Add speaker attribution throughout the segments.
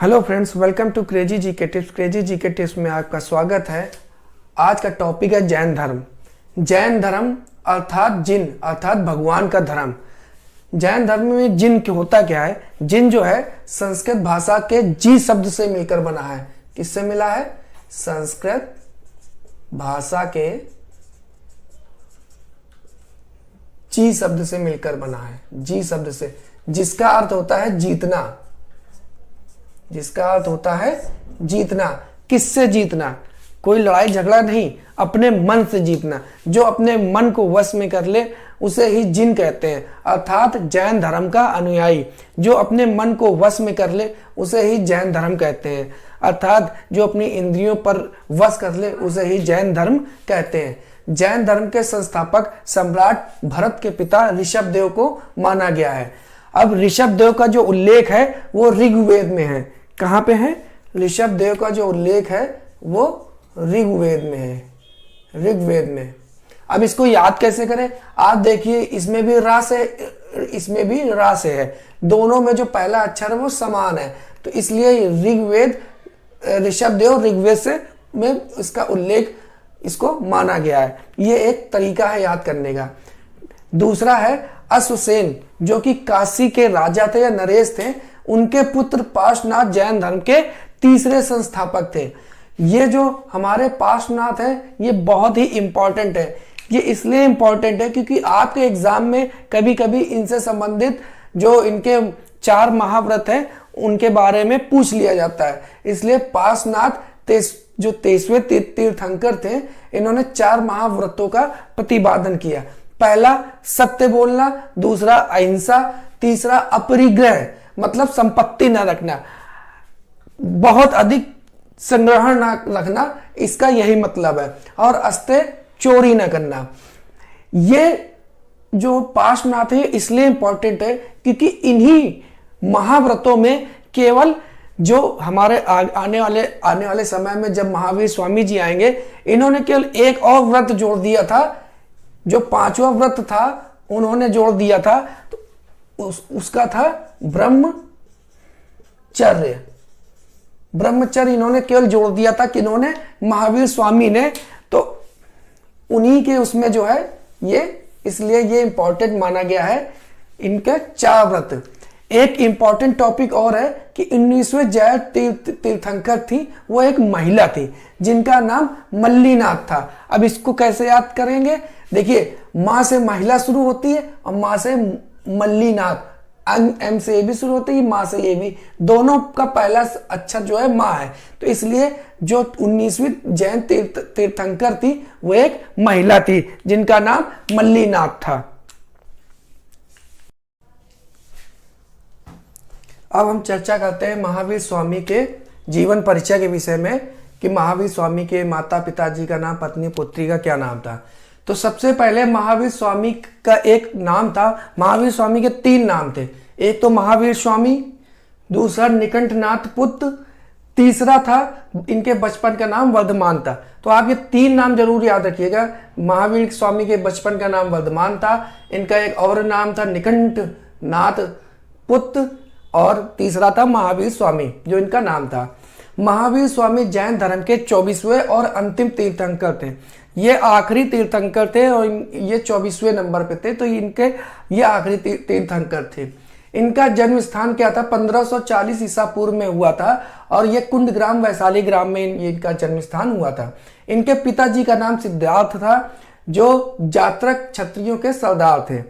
Speaker 1: Hello friends, welcome to crazy GK tips. Crazy GK tips में आपका स्वागत है। आज का टॉपिक है जैन धर्म। जैन धर्म अर्थात जिन अर्थात भगवान का धर्म। जैन धर्म में जिन होता क्या है? जिन जो है संस्कृत भाषा के जी शब्द से मिलकर बना है। किससे मिला है? संस्कृत भाषा के जी शब्द से मिलकर बना है। जी शब्द से, जिसका अर्थ होता है जीतना। जिसका अर्थ होता है जीतना। किससे जीतना? कोई लड़ाई झगड़ा नहीं, अपने मन से जीतना। जो अपने मन को वश में कर ले उसे ही जिन कहते हैं, अर्थात जैन धर्म का अनुयायी। जो अपने मन को वश में कर ले उसे ही जैन धर्म कहते हैं, अर्थात जो अपनी इंद्रियों पर वश कर ले उसे ही जैन धर्म कहते हैं। जैन धर्म के संस्थापक सम्राट भरत के पिता ऋषभ देव को माना गया है। अब ऋषभ देव का जो उल्लेख है वो ऋग्वेद में है। कहाँ पे है? ऋषभ देव का जो उल्लेख है वो ऋग्वेद में है, ऋग्वेद में। अब इसको याद कैसे करें? आप देखिए, इसमें भी रा से, इसमें भी रा से है। दोनों में जो पहला अक्षर है वो समान है, तो इसलिए ऋग्वेद, ऋषभ देव ऋग्वेद से में इसका उल्लेख इसको माना गया है। ये एक तरीका है याद करने का। दूसरा है अश्वसेन, जो कि काशी के राजा थे या नरेश थे। उनके पुत्र पार्श्वनाथ जैन धर्म के तीसरे संस्थापक थे। ये जो हमारे पार्श्वनाथ हैं ये बहुत ही इंपॉर्टेंट है। ये इसलिए इंपॉर्टेंट है क्योंकि आपके एग्जाम में कभी कभी इनसे संबंधित जो इनके 4 महाव्रत हैं उनके बारे में पूछ लिया जाता है। इसलिए पार्श्वनाथ जो 23वें तीर्थंकर थे, इन्होंने 4 महाव्रतों का प्रतिपादन किया। पहला सत्य बोलना, दूसरा अहिंसा, तीसरा अपरिग्रह मतलब संपत्ति न रखना, बहुत अधिक संग्रहण न रखना, इसका यही मतलब है, और अस्ते चोरी न करना। ये जो पार्श्वनाथ है इसलिए इंपॉर्टेंट है क्योंकि इन्हीं महाव्रतों में केवल जो हमारे आने वाले समय में जब महावीर स्वामी जी आएंगे, इन्होंने केवल एक और व्रत जोड़ दिया था। जो 5वां व्रत था उन्होंने जोड़ दिया था, तो उसका था ब्रह्मचर्य। ब्रह्मचर्य इन्होंने केवल जोड़ दिया था कि इन्होंने महावीर स्वामी ने, तो उन्हीं के उसमें जो है ये, इसलिए ये इंपॉर्टेंट माना गया है इनके 4 व्रत। एक इंपॉर्टेंट टॉपिक और है कि 19वें जैन तीर्थंकर थी, वो एक महिला थी जिनका नाम मल्लीनाथ था। अब इसको कैसे याद करेंगे? देखिए, मां से महिला शुरू होती है और मां से मल्लीनाथ, एम से ए भी शुरू होती है, मां से ए भी, दोनों का पहला अक्षर जो है मां है। तो इसलिए जो 19वीं जैन तीर्थंकर थी वो एक महिला थी जिनका नाम मल्लीनाथ था। अब हम चर्चा करते हैं महावीर स्वामी के जीवन परिचय के विषय में कि महावीर स्वामी के माता पिताजी का नाम, पत्नी पुत्री का क्या नाम था। तो सबसे पहले महावीर स्वामी का एक नाम था। महावीर स्वामी के 3 नाम थे। एक तो महावीर स्वामी, दूसरा निकंठनाथ पुत्र, तीसरा था इनके बचपन का नाम वर्धमान था। तो आप ये 3 नाम जरूर याद रखिएगा। महावीर स्वामी के बचपन का नाम वर्धमान था, इनका एक और नाम था निकंठनाथ पुत्र, और तीसरा था महावीर स्वामी जो इनका नाम था। महावीर स्वामी जैन धर्म के 24वें और अंतिम तीर्थंकर थे। ये आखिरी तीर्थंकर थे और ये 24वें नंबर पे थे, तो इनके ये आखिरी तीर्थंकर थे। इनका जन्म स्थान क्या था? 1540 ईसा पूर्व में हुआ था और ये कुंडग्राम वैशाली ग्राम में इनका जन्म स्थान हुआ था। इनके पिताजी का नाम सिद्धार्थ था जो जात्रक क्षत्रियों के सरदार थे।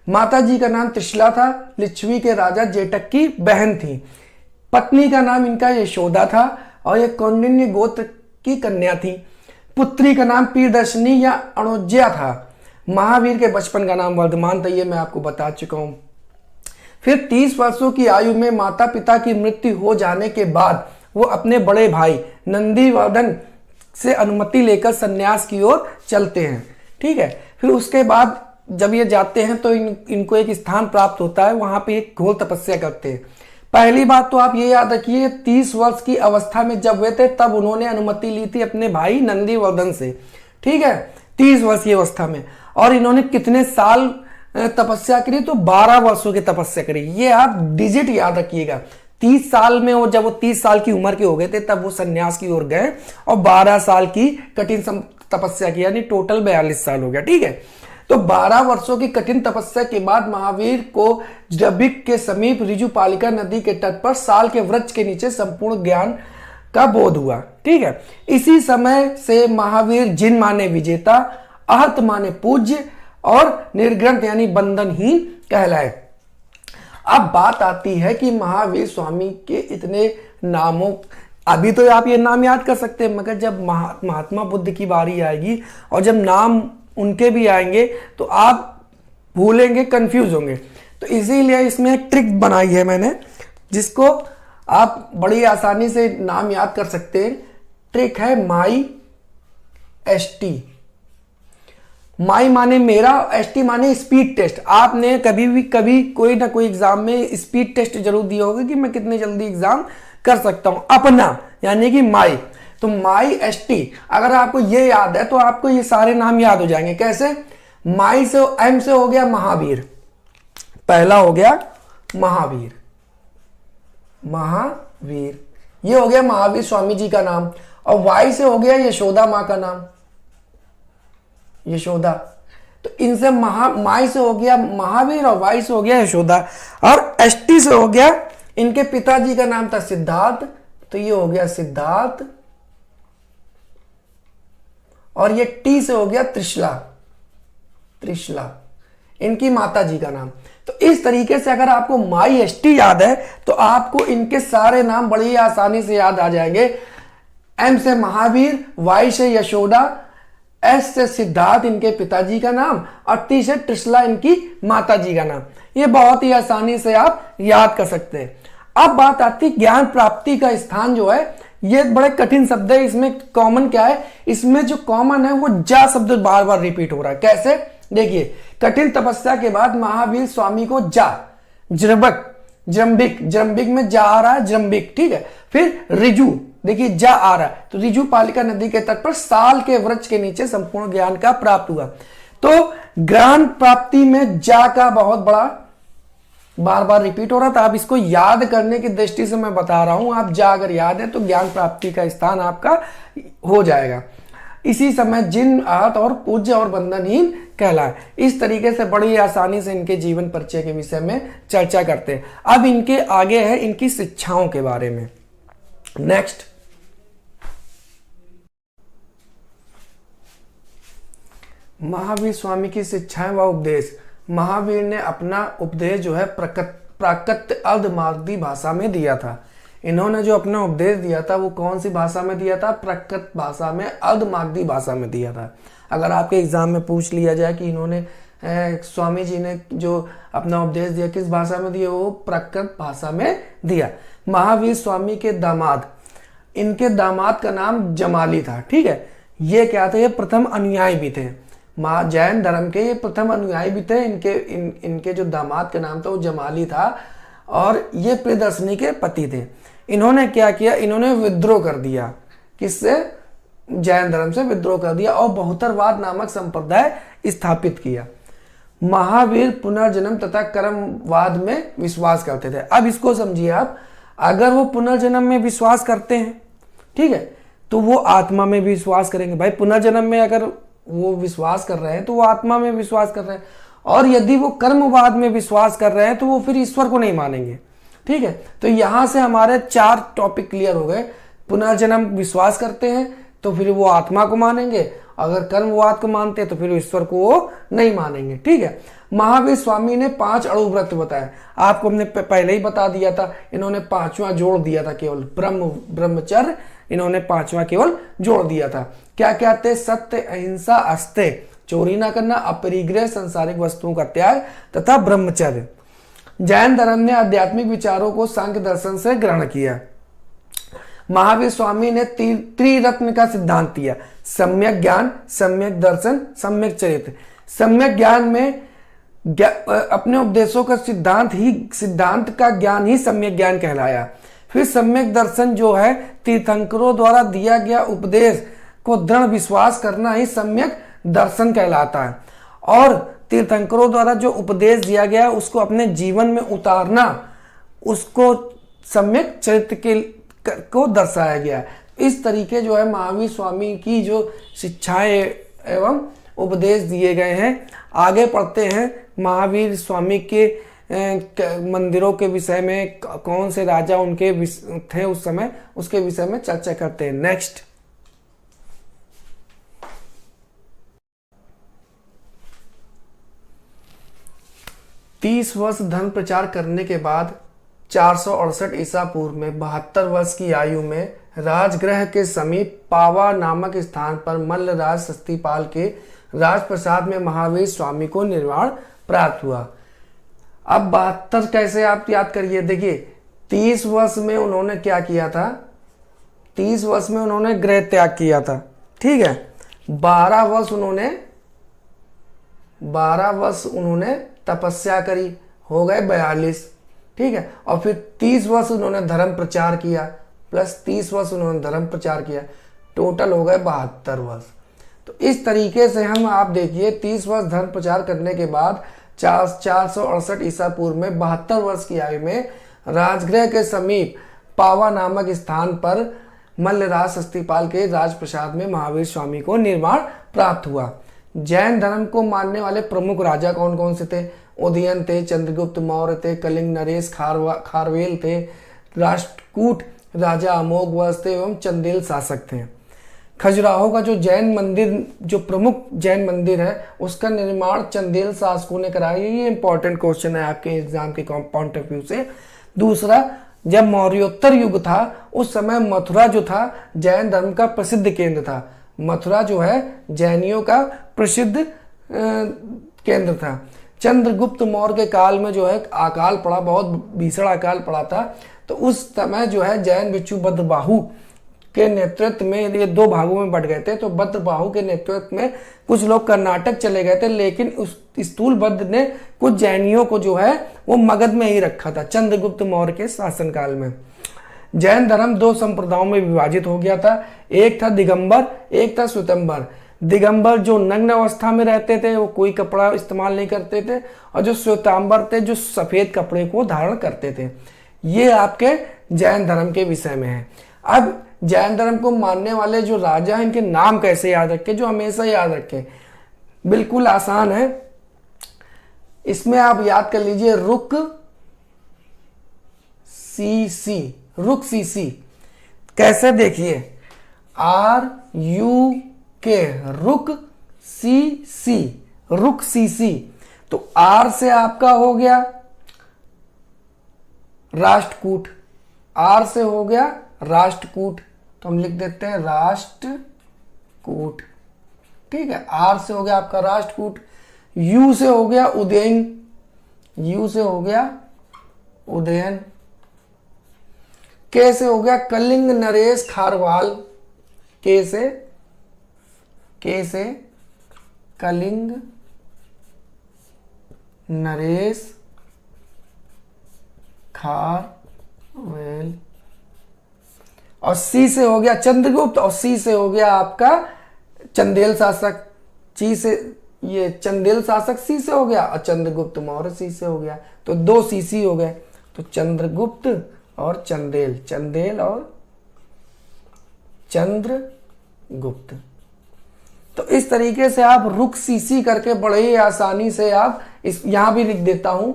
Speaker 1: माता जी का नाम त्रिशला था, लिच्छवी के राजा जेटक की बहन थी। पत्नी का नाम इनका यशोदा था और ये कौंडिन्य गोत्र की कन्या थी। पुत्री का नाम प्रियदर्शनी या अणुज्या था। महावीर के बचपन का नाम वर्धमान था, ये मैं आपको बता चुका हूं। फिर 30 वर्षों की आयु में माता पिता की मृत्यु हो जाने के बाद वो अपने बड़े भाई नंदीवर्धन से अनुमति लेकर सन्यास की ओर चलते हैं। ठीक है, फिर उसके बाद जब ये जाते हैं तो इनको एक स्थान प्राप्त होता है, वहां पे एक घोर तपस्या करते हैं। पहली बात तो आप ये याद रखिए, 30 वर्ष की अवस्था में जब हुए थे तब उन्होंने अनुमति ली थी अपने भाई नंदीवर्धन से। ठीक है, 30 वर्ष की अवस्था में। और इन्होंने कितने साल तपस्या करी? तो 12 वर्षों की तपस्या करी। ये आप डिजिट याद रखिएगा, 30 साल में, और जब वो 30 साल की उम्र के हो गए थे तब वो सन्यास की ओर गए और 12 साल की कठिन तपस्या की, यानी टोटल 42 साल हो गया। ठीक है, तो 12 वर्षों की कठिन तपस्या के बाद महावीर को जबिक के समीप ऋजुपालिका नदी के तट पर साल के वृक्ष के नीचे संपूर्ण ज्ञान का बोध हुआ। ठीक है, इसी समय से महावीर जिन माने विजेता, आहत माने पूज्य और निर्ग्रंथ यानी बंधनहीन कहलाए। अब बात आती है कि महावीर स्वामी के इतने नामों, अभी तो आप ये नाम याद कर सकते हैं, मगर जब महात्मा बुद्ध की बारी आएगी और जब नाम उनके भी आएंगे तो आप भूलेंगे, कंफ्यूज होंगे। तो इसीलिए इसमें एक ट्रिक बनाई है मैंने, जिसको आप बड़ी आसानी से नाम याद कर सकते हैं। ट्रिक है माई एसटी। माई माने मेरा, एसटी माने स्पीड टेस्ट। आपने कभी कोई ना कोई एग्जाम में स्पीड टेस्ट जरूर दिया होगा कि मैं कितने जल्दी एग्जाम कर सकता हूं। अपना यानी कि माई, तो माई एसटी अगर आपको ये याद है तो आपको ये सारे नाम याद हो जाएंगे। कैसे? माई से, एम से हो गया महावीर, पहला हो गया महावीर, महावीर ये हो गया महावीर स्वामी जी का नाम। और वाई से हो गया यशोदा मां का नाम, यशोदा। तो इनसे माई से हो गया महावीर और वाई से हो गया यशोदा। और एसटी से हो गया, इनके पिताजी का नाम था सिद्धार्थ, तो ये हो गया सिद्धार्थ। और ये टी से हो गया त्रिशला, त्रिशला इनकी माता जी का नाम। तो इस तरीके से अगर आपको माई एसटी याद है तो आपको इनके सारे नाम बड़ी आसानी से याद आ जाएंगे। एम से महावीर, वाई से यशोदा, एस से सिद्धार्थ इनके पिताजी का नाम, और टी से त्रिशला इनकी माता जी का नाम। ये बहुत ही आसानी से आप याद कर सकते हैं। अब बात आती ज्ञान प्राप्ति का स्थान जो है, ये बड़े कठिन शब्द है। इसमें कॉमन क्या है? इसमें जो कॉमन है वो जा शब्द बार बार रिपीट हो रहा है। कैसे? देखिए, कठिन तपस्या के बाद महावीर स्वामी को जा, जृंबक, जृंबिक में जा आ रहा है, जृंबिक। ठीक है, फिर रिजु, देखिए जा आ रहा है, तो रिजु पालिका नदी के तट पर साल के वृक्ष के नीचे संपूर्ण ज्ञान का प्राप्त हुआ। तो ज्ञान प्राप्ति में जा का बहुत बड़ा बार बार रिपीट हो रहा था। अब इसको याद करने की दृष्टि से मैं बता रहा हूं, आप जा अगर याद है तो ज्ञान प्राप्ति का स्थान आपका हो जाएगा। इसी समय जिन, आहत और पूज्य और बंधनहीन कहलाए। इस तरीके से बड़ी आसानी से इनके जीवन परिचय के विषय में चर्चा करते हैं। अब इनके आगे है इनकी शिक्षाओं के बारे में। नेक्स्ट, महावीर स्वामी की शिक्षाएं व उपदेश। महावीर ने अपना उपदेश जो है प्राकृत अर्धमागधी भाषा में दिया था। इन्होंने जो अपना उपदेश दिया था वो कौन सी भाषा में दिया था? प्राकृत भाषा में, अर्धमागधी भाषा में दिया था। अगर आपके एग्जाम में पूछ लिया जाए कि इन्होंने स्वामी जी ने जो अपना उपदेश दिया किस भाषा में दिया, वो प्राकृत भाषा में दिया। महावीर स्वामी के दामाद, इनके दामाद का नाम जमाली था। ठीक है, ये क्या थे? ये प्रथम अनुयायी भी थे, जैन धर्म के ये प्रथम अनुयायी भी थे। इनके जो दामाद का नाम था वो जमाली था, और ये प्रियदर्शनी के पति थे। इन्होंने क्या किया? इन्होंने विद्रोह कर दिया। किससे? जैन धर्म से विद्रोह कर दिया और बहुतरवाद नामक संप्रदाय स्थापित किया। महावीर पुनर्जन्म तथा कर्मवाद में विश्वास करते थे। अब इसको समझिए आप, अगर वो पुनर्जन्म में विश्वास करते हैं, ठीक है, तो वो आत्मा में भी विश्वास करेंगे। भाई पुनर्जन्म में अगर वो विश्वास कर रहे हैं तो वो आत्मा में विश्वास कर रहे हैं, और यदि वो कर्मवाद में विश्वास कर रहे हैं तो वो फिर ईश्वर को नहीं मानेंगे। ठीक है, तो यहां से हमारे 4 टॉपिक क्लियर हो गए। पुनर्जन्म विश्वास करते हैं तो फिर वो आत्मा को मानेंगे, अगर कर्मवाद को मानते हैं तो फिर ईश्वर को वो नहीं मानेंगे। ठीक है, महावीर स्वामी ने 5 अणु व्रत बताए। आपको हमने पहले ही बता दिया था, इन्होंने 5वां जोड़ दिया था, केवल ब्रह्मचर्य इन्होंने 5वां केवल जोड़ दिया था। क्या क्या थे? सत्य, अहिंसा, अस्तेय, चोरी ना करना, अपरिग्रह, संसारिक वस्तुओं का त्याग तथा ब्रह्मचर्य। जैन धर्म ने आध्यात्मिक विचारों को सांख्य दर्शन से ग्रहण किया। महावीर स्वामी ने त्रिरत्न का सिद्धांत दिया: सम्यक ज्ञान, सम्यक दर्शन, सम्यक चरित्र। सम्यक ज्ञान में अपने उपदेशों का सिद्धांत का ज्ञान ही सम्यक ज्ञान कहलाया। फिर सम्यक दर्शन जो है तीर्थंकरों द्वारा दिया गया उपदेश को दृढ़ विश्वास करना ही सम्यक दर्शन कहलाता है, और तीर्थंकरों द्वारा जो उपदेश दिया गया उसको अपने जीवन में उतारना, उसको सम्यक चरित्र के को दर्शाया गया है। इस तरीके जो है महावीर स्वामी की जो शिक्षाएं एवं उपदेश दिए गए हैं। आगे पढ़ते हैं महावीर स्वामी के मंदिरों के विषय में, कौन से राजा उनके थे उस समय, उसके विषय में चर्चा करते हैं। नेक्स्ट, तीस वर्ष धर्म प्रचार करने के बाद 468 ईसा पूर्व में 72 वर्ष की आयु में राजगृह के समीप पावा नामक स्थान पर मल्लराज सस्तीपाल के राजप्रसाद में महावीर स्वामी को निर्वाण प्राप्त हुआ। अब 72 कैसे आप याद करिए, देखिए 30 वर्ष में उन्होंने क्या किया था, 30 वर्ष में उन्होंने गृह त्याग किया था, ठीक है। 12 वर्ष उन्होंने तपस्या करी, हो गए 42, ठीक है। और फिर 30 वर्ष उन्होंने धर्म प्रचार किया, प्लस 30 वर्ष उन्होंने धर्म प्रचार किया, टोटल हो गए 72 वर्ष। तो इस तरीके से हम आप देखिए 30 वर्ष धर्म प्रचार करने के बाद 468 ईसा पूर्व में 72 वर्ष की आयु में राजगृह के समीप पावा नामक स्थान पर मल्लराज सस्तीपाल के राजप्रसाद में महावीर स्वामी को निर्वाण प्राप्त हुआ। जैन धर्म को मानने वाले प्रमुख राजा कौन कौन से थे? उदयन थे, चंद्रगुप्त मौर्य थे, कलिंग नरेश खारवेल थे, राष्ट्रकूट राजा अमोघवर्ष थे एवं चंदेल शासक थे। खजुराहो का जो जैन मंदिर, जो प्रमुख जैन मंदिर है, उसका निर्माण चंदेल शासकों ने कराया। ये इंपॉर्टेंट क्वेश्चन है आपके एग्जाम के पॉइंट ऑफ व्यू से। दूसरा, जब मौर्योत्तर युग था उस समय मथुरा जो था जैन धर्म का प्रसिद्ध केंद्र था। मथुरा जो है जैनियों का प्रसिद्ध केंद्र था। चंद्रगुप्त मौर्य के काल में जो है अकाल पड़ा, बहुत भीषण अकाल पड़ा था। तो उस समय जो है जैन भिक्षु भद्रबाहु के नेतृत्व में ये दो भागों में बट गए थे। तो भद्रबाहु के नेतृत्व में कुछ लोग कर्नाटक चले गए थे, लेकिन उस स्थूलभद्र ने कुछ जैनियों को जो है वो मगध में ही रखा था चंद्रगुप्त मौर्य के शासनकाल में। जैन धर्म दो संप्रदायों में विभाजित हो गया था, एक था दिगंबर, एक था श्वेतांबर। दिगंबर जो नग्न अवस्था में रहते थे, वो कोई कपड़ा इस्तेमाल नहीं करते थे, और जो श्वेतांबर थे जो सफेद कपड़े को धारण करते थे। ये आपके जैन धर्म के विषय में है। अब जैन धर्म को मानने वाले जो राजा हैं, इनके नाम कैसे याद रखें, जो हमेशा याद रखें? बिल्कुल आसान है। इसमें आप याद कर लीजिए रुक सीसी। कैसे? देखिए RUK रुक सीसी। तो R से आपका हो गया राष्ट्रकूट, R से हो गया राष्ट्रकूट, तो हम लिख देते हैं राष्ट्रकूट, ठीक है। R से हो गया आपका राष्ट्रकूट। U से हो गया उदयन, U से हो गया उदयन। K से हो गया कलिंग नरेश खारवाल, K से कलिंग नरेश खारवेल। और C से हो गया चंद्रगुप्त, और C से हो गया आपका चंदेल शासक। C से ये चंदेल शासक C से हो गया, और चंद्रगुप्त मौर्य C से हो गया। तो दो CC हो गए, तो चंद्रगुप्त और चंदेल और चंद्रगुप्त। तो इस तरीके से आप रुक सीसी करके बड़े ही आसानी से आप इस यहां भी लिख देता हूं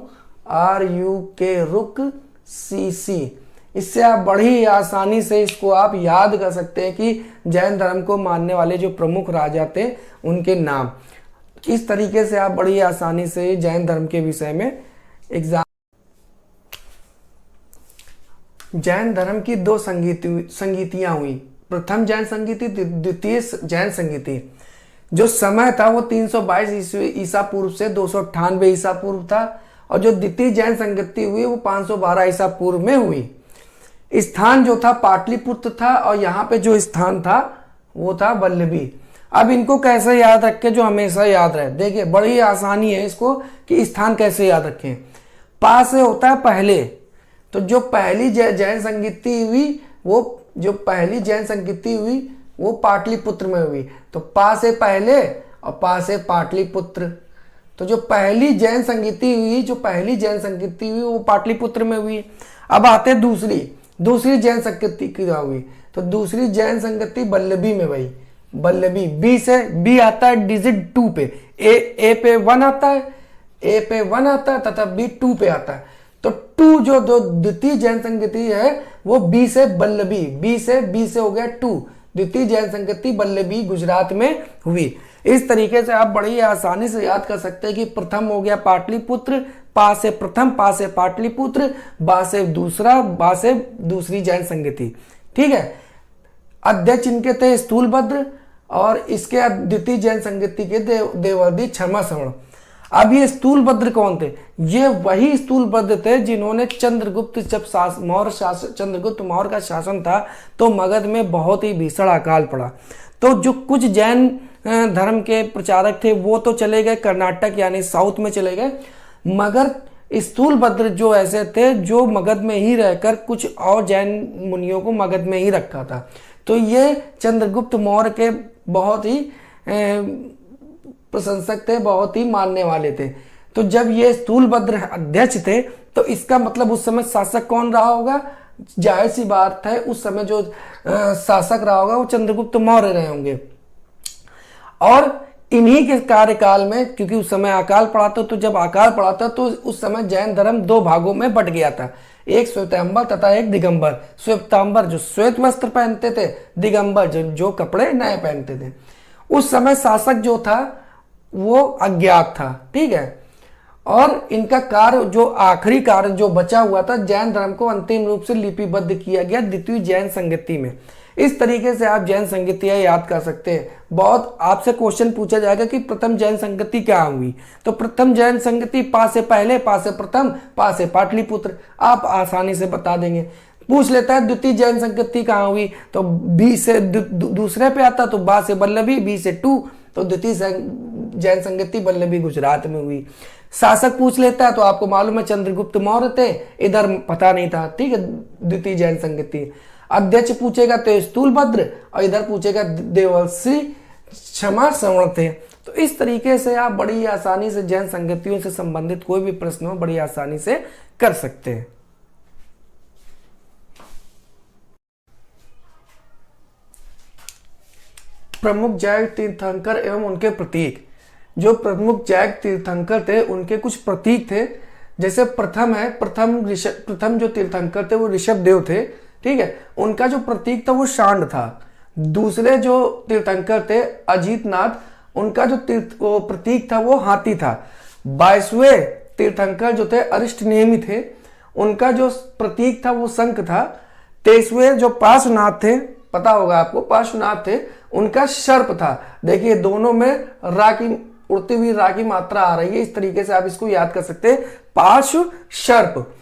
Speaker 1: RUK रुक सीसी। इससे आप बड़ी ही आसानी से इसको आप याद कर सकते हैं कि जैन धर्म को मानने वाले जो प्रमुख राजा थे उनके नाम। इस तरीके से आप बड़ी आसानी से जैन धर्म के विषय में एग्जाम। जैन धर्म की दो संगीतियां हुई, प्रथम जैन संगीति, द्वितीय जैन संगीति। जो समय था वो 322 ईसा पूर्व से 298 ईसा पूर्व था, और जो द्वितीय जैन संगीति हुई वो 512 ईसा पूर्व में हुई। स्थान जो था पाटलिपुत्र था, और यहाँ पे जो स्थान था वो था वल्लभी। अब इनको कैसे याद रखें जो हमेशा याद रहे? देखिए बड़ी आसानी है इसको कि स्थान कैसे याद रखें। पा से होता है पहले, तो जो पहली जैन संगीति हुई वो पाटलिपुत्र में हुई। तो पा से पहले और पा से पाटलिपुत्र, तो जो पहली जैन संगीति हुई वो पाटलिपुत्र में हुई। अब आते हैं दूसरी जैन संगीति की हुई, तो दूसरी जैन संगीति वल्लभी में भाई, वल्लभी बी आता है डिजिट 2 पे, ए पे 1 आता है, तथा बी 2 पे आता है। तो 2 जो द्वितीय जैन संगीति है वो बी से वल्लभी, बी से हो गया 2, द्वितीय जैन संगीति वल्लभी गुजरात में हुई। इस तरीके से आप बड़ी आसानी से याद कर सकते हैं कि प्रथम हो गया पाटलिपुत्र, पा से प्रथम, पा से पाटलिपुत्र, बा से दूसरा, बा से दूसरी जैन संगीति। ठीक है। अध्यक्ष इनके थे स्थूलभद्र और इसके द्वितीय जैन संगीति के देवर्षि क्षमा श्रवण। अब ये स्थूलभद्र कौन थे? ये वही स्थूलभद्र थे जिन्होंने चंद्रगुप्त जब चंद्रगुप्त मौर्य का शासन था तो मगध में बहुत ही भीषण अकाल पड़ा। तो जो कुछ जैन धर्म के प्रचारक थे वो तो चले गए कर्नाटक यानी साउथ में चले गए, मगर स्थूलभद्र जो ऐसे थे जो मगध में ही रहकर कुछ और जैन मुनियों को मगध में ही रखा था। तो ये चंद्रगुप्त मौर्य के बहुत ही प्रशंसक थे, बहुत ही मानने वाले थे। तो जब ये स्थूलभद्र अध्यक्ष थे तो इसका मतलब उस समय शासक कौन रहा होगा? जाहिर सी बात है उस समय जो शासक रहा होगा वो चंद्रगुप्त मौर्य रहे होंगे। और इन्हीं के कार्यकाल में, क्योंकि उस समय अकाल पड़ा था, तो जब अकाल पड़ा था तो उस समय जैन धर्म 2 भागों में बट गया था, एक श्वेतांबर तथा एक दिगंबर। श्वेतांबर जो श्वेत वस्त्र पहनते थे, दिगंबर जो कपड़े नए पहनते थे। उस समय शासक जो था वो अज्ञात था। ठीक है। और इनका कार्य, जो आखिरी कार्य जो बचा हुआ था, जैन धर्म को अंतिम रूप से लिपिबद्ध किया गया द्वितीय जैन संगीति में। इस तरीके से आप जैन संगीतियां याद कर सकते हैं। बहुत आपसे क्वेश्चन पूछा जाएगा कि प्रथम जैन संगीति क्या हुई, तो प्रथम जैन संगीति पा से पहले, पा से प्रथम, पा से पाटलिपुत्र, आप आसानी से बता देंगे। पूछ लेता है द्वितीय जैन संगीति कहाँ हुई, तो बी से दूसरे पे आता, तो बा से वल्लभी, बी से 2, तो द्वितीय जैन संगीति वल्लभी गुजरात में हुई। शासक पूछ लेता है तो आपको मालूम है चंद्रगुप्त मौर्य थे, इधर पता नहीं था। ठीक है। द्वितीय जैन संगीति। अध्यक्ष पूछेगा तो स्थूलभद्र और इधर पूछेगा देवर्षि क्षमा श्रवण थे। तो इस तरीके से आप बड़ी आसानी से जैन संगतियों से संबंधित कोई भी प्रश्न हो बड़ी आसानी से कर सकते हैं। प्रमुख जैन तीर्थंकर एवं उनके प्रतीक। जो प्रमुख जैन तीर्थंकर थे उनके कुछ प्रतीक थे। जैसे प्रथम जो तीर्थंकर थे वो ऋषभ देव थे। ठीक है। उनका जो प्रतीक था वो सांड था। दूसरे जो तीर्थंकर थे अजीतनाथ, उनका जो प्रतीक था वो हाथी था। 22वें तीर्थंकर जो थे अरिष्टनेमि थे, उनका जो प्रतीक था वो शंख था। 23वें जो पार्श्वनाथ थे, पता होगा आपको पार्श्वनाथ थे, उनका सर्प था। देखिए दोनों में रा की उड़ती हुई रा की मात्रा आ रही है, इस तरीके से आप इसको याद कर सकते हैं, पार्श्व सर्प।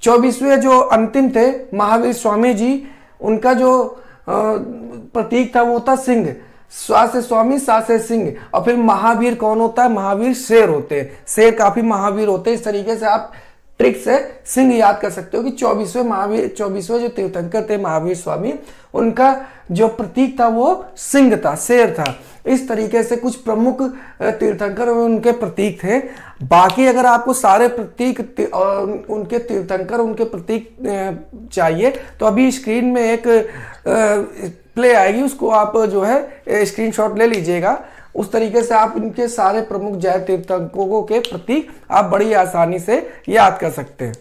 Speaker 1: 24वें जो अंतिम थे महावीर स्वामी जी, उनका जो प्रतीक था वो था सिंह। स्वा से स्वामी, सा से सिंह। और फिर महावीर कौन होता है? महावीर शेर होते हैं, शेर काफी महावीर होते हैं। इस तरीके से आप ट्रिक से सिंह याद कर सकते हो कि 24वें जो तीर्थंकर थे महावीर स्वामी, उनका जो प्रतीक था वो सिंह था, शेर था। इस तरीके से कुछ प्रमुख तीर्थंकर उनके प्रतीक थे। बाकी अगर आपको सारे प्रतीक उनके तीर्थंकर उनके प्रतीक चाहिए तो अभी स्क्रीन में एक प्ले आएगी, उसको आप जो है स्क्रीनशॉट ले लीजिएगा। उस तरीके से आप इनके सारे प्रमुख जैन तीर्थंकरों के प्रतीक आप बड़ी आसानी से याद कर सकते हैं।